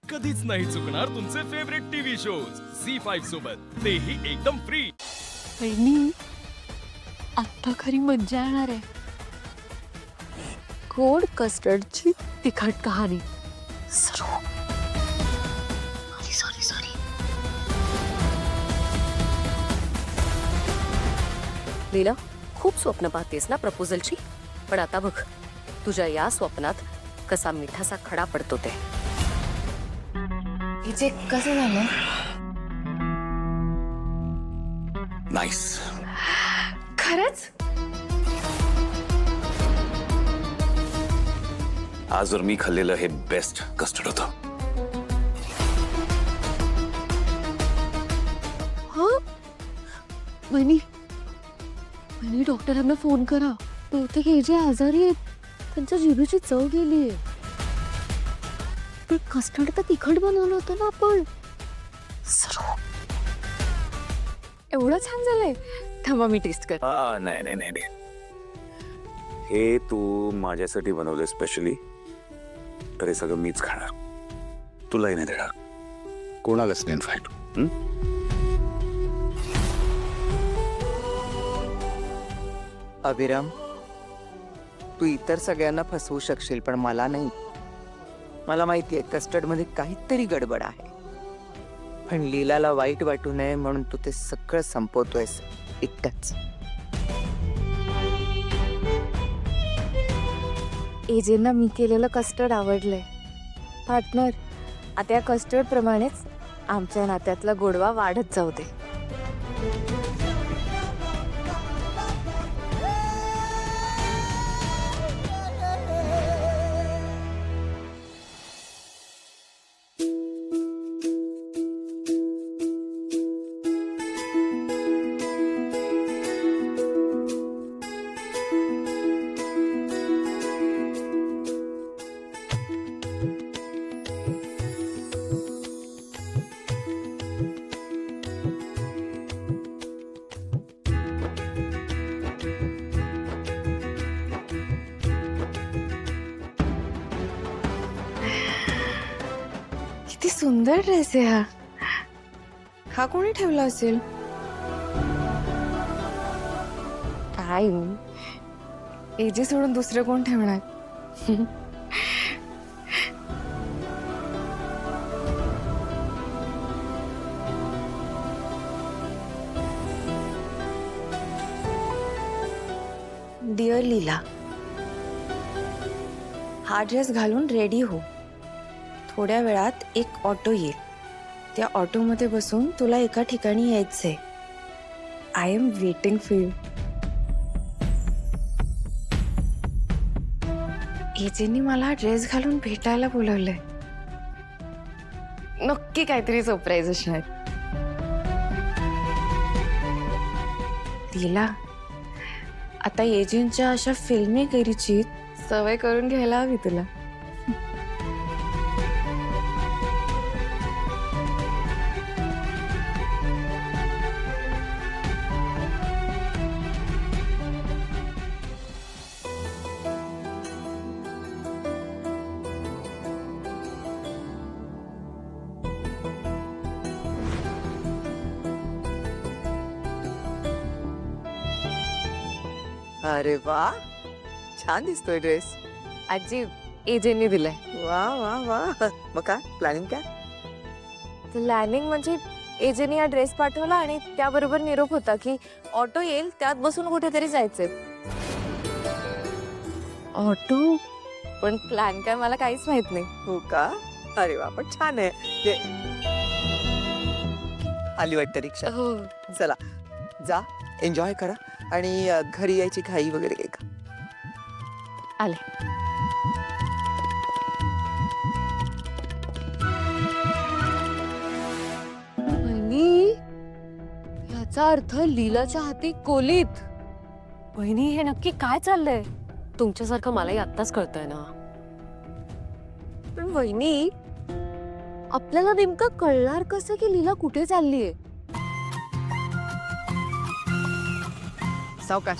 कधीच नाही चुकणार तुमचे फेवरेट टीव्ही शोज झी5 सोबत, तेही एकदम फ्री। बहिणी, आता खरी मज्जा येणार आहे। गोड कस्टर्डची तिखट कहाणी सुरू। सॉरी लीला, खूप स्वप्न पाहतेस ना प्रपोजलची, पण आता बघ तुझ्या या स्वप्नात कसा मिठासा खडा पडतो ते। हिचे कसं झालं? नाईस। खरंच? आज जर मी खाल्लेलं हे बेस्ट कस्टर्ड होतं। हाँ बहिणी, डॉक्टरांना फोन करा। बहुतेक हे जे आजारी आहेत त्यांच्या जिभेची चव गेली आहे। पण कस्टर्ड तर तिखट बनवलं होतं ना आपण। सरू, एवढं छान झालंय। थांबा मी टेस्ट कर। नाही, हे तू माझ्यासाठी बनवलं स्पेशली, तर हे सगळं मीच खाणार, तुलाही नाही देणार, कोणालाच नाही इनफॅक्ट। अभिराम, तू इतर सगळ्यांना फसवू शकशील पण मला नाही। मला माहिती आहे कस्टर्ड मध्ये काहीतरी गडबड आहे, पण लीलाला वाईट वाटू नये म्हणून तू ते सगळं संपवतोयस एकटाच। एजेंना मी केलेलं कस्टर्ड आवडलंय पार्टनर। आता या कस्टर्ड प्रमाणेच आमच्या नात्यातला गोडवा वाढत जाऊ दे। किती सुंदर ड्रेस आहे हा। हा कोणी ठेवला असेल? काय एजे सोडून दुसरं कोण ठेवणार? डिअर लीला, हा ड्रेस घालून रेडी हो। थोड्या वेळात एक ऑटो येईल, त्या ऑटोमध्ये बसून तुला एका ठिकाणी यायचंय। I am waiting for you. एजेंनी मला ड्रेस घालून भेटायला बोलवलंय। नक्की काहीतरी सरप्राईज असणार। तिला आता एजेंटच्या अशा फिल्मी गैरीची सवय करून घ्यायला हवी तुला। अरे वा, छान दिसतोय ड्रेस। आजी, एजेंनी दिलंय। वा वा वा, मग काय प्लॅनिंग काय? प्लॅनिंग म्हणजे एजेंनी हा ड्रेस पाठवला आणि त्याबरोबर निरोप होता की ऑटो येईल, त्यात बसून कुठेतरी जायचंय। ऑटो? पण प्लॅन काय मला काहीच माहित नाही। हो का? अरे वा, पण छान आहे। आली वाटतं रिक्षा। हो, चला जा, एन्जॉय करा आणि घरी यायची घाई वगैरे आहे का? आले। बहिणी, याचा अर्थ लीलाच्या हाती कोलीत। बहिणी, हे नक्की काय चाललंय? तुमच्यासारखं मलाही आत्ताच कळतंय ना। पण वहिनी, आपल्याला नेमकं कळणार कसं की लीला कुठे चाललीये? सावकाश।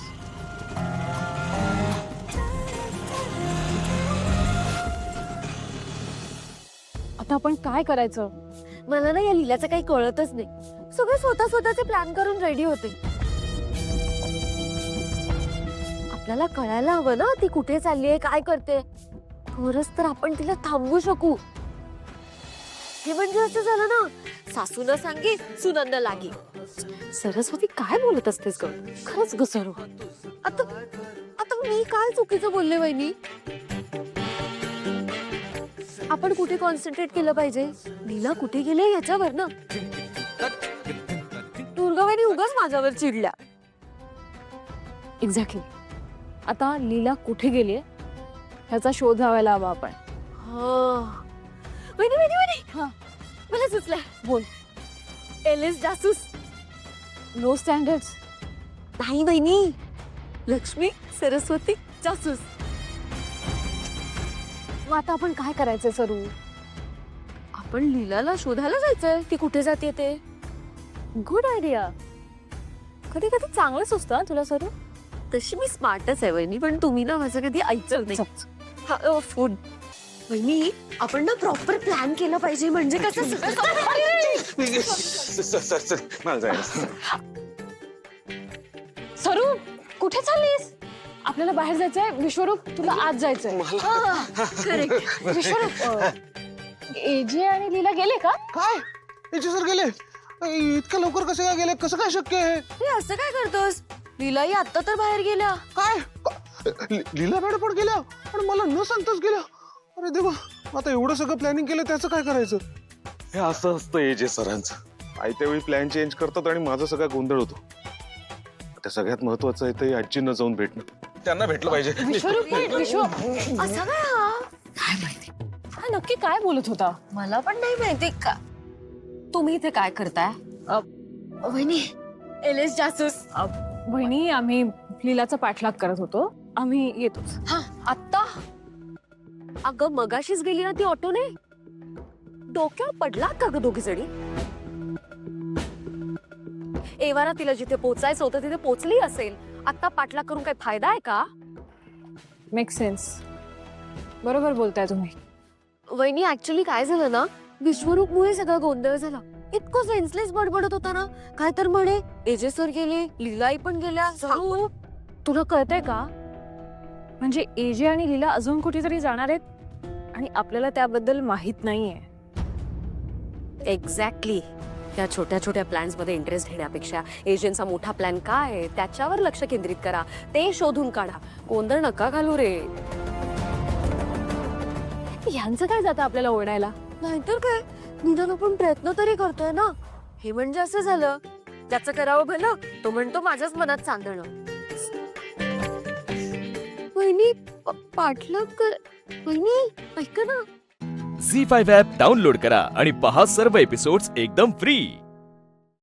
आता आपण काय करायचं? मला ना या लीलाचं काही कळतच नाही. सगळे स्वतःचे प्लॅन करून रेडी होते. आपल्याला कळायला हवं ना ती कुठे चालली आहे, काय करते. तरच तर आपण तिला थांबवू शकू. हे म्हणजे असं झालं ना, सासूला सांगे सुनंदा लागे. सरस्वती काय बोलत असतेस ग? खरंच ग सरू. आता आता मी काय चुकीचं बोलले वहिनी? आपण कुठे कॉन्सन्ट्रेट केलं पाहिजे? लीला कुठे गेले याच्यावर ना. दुर्गाबाईनी उगाच माझ्यावर चिडल्या. एक्झॅक्टली. आता लीला कुठे गेलीये ह्याचा शोध लावायला हवा आपण. वहिनी मला सुचलंय. बोल. एलिस जासूस. Low standards. नाही बहिणी, लक्ष्मी सरस्वती जासूस. मग आता आपण काय करायचंय सरू? आपण लीलाला शोधायला जायचंय. ती कुठे जाते ते. Good idea. कधी कधी चांगलं सुचतं तुला सरू. तशी मी स्मार्टच आहे वहिनी, पण तुम्ही ना माझं कधी ऐकलं नाही. फूड वहिनी, आपण ना प्रॉपर प्लॅन केलं पाहिजे. म्हणजे कसं मला जायचं. सरू कुठे चाललीस? आपल्याला बाहेर जायचंय. विश्वरूप तुला आज जायचंय. करेक्ट. विश्वरूप एजे आणि लीला गेले का? काय याचे सर गेले? इतक्या लवकर कसे काय गेले? कसं काय शक्य आहे? असं काय करतोस? लीलाही आता तर बाहेर गेल्या. काय लीला मॅडम पण गेल्या आणि मला न सांगताच गेल्या? अरे देवा, आता एवढं सगळं प्लॅनिंग केलं त्याचं काय करायचं? हे असं असतं एजे सरांचं. आयत्या वेळी प्लॅन चेंज करतात आणि माझा सगळा गोंधळ होतो. त्या सगळ्यात महत्वाचं आहे ते आजींना जाऊन भेटणं. त्यांना भेटलं पाहिजे. विश्वरूप विश्व असं काय? काय माहिती हा नक्की काय बोलत होता? मला पण नाही माहिती. का तुम्ही इथे काय करताय? वहिनी, एलिस जासूस. बहिणी आम्ही लीलाचा पाठलाग करत होतो. आम्ही येतोच. हा आत्ता? अगं मगाशीच गेली ना ती ऑटोने. डोक्यावर पडला का ग दोघी जणी? एवारा तिला जिथे पोचायचं होतं तिथे पोचली असेल. आता पाठलाग करून काही फायदा आहे का? Make sense. बरोबर बोलताय तुम्ही. वहिनी ऍक्च्युली काय झालं ना, विश्वरूपमुळे सगळा गोंधळ झाला. इतकं सेन्सलेस बडबडत होता ना. काय तर म्हणे एजे सर गेले, लीलाई पण गेल्या. तुला कळतंय का? म्हणजे एजे आणि लीला अजून कुठेतरी जाणार आहेत आणि आपल्याला त्याबद्दल माहित नाहीये. एक्झॅक्टली. त्या छोट्या छोट्या प्लॅन्स मध्ये इंटरेस्ट घेण्यापेक्षा एजंटचा मोठा प्लॅन काय आहे त्याच्यावर लक्ष केंद्रित करा. ते शोधून काढा. गोंधळ नका घालू रे. ह्यांचं काय जातं आपल्याला ओरडायला? नाहीतर काय, निदान आपण प्रयत्न तरी करतोय ना. हे म्हणजे असं झालं, ज्याचं करावं भलं तो म्हणतो माझ्याच मनात चांदणं. वहिनी पाठलाग कर. वहिनी ऐका ना. झी5 ॲप डाउनलोड करा आणि पहा सर्व एपिसोड्स एकदम फ्री.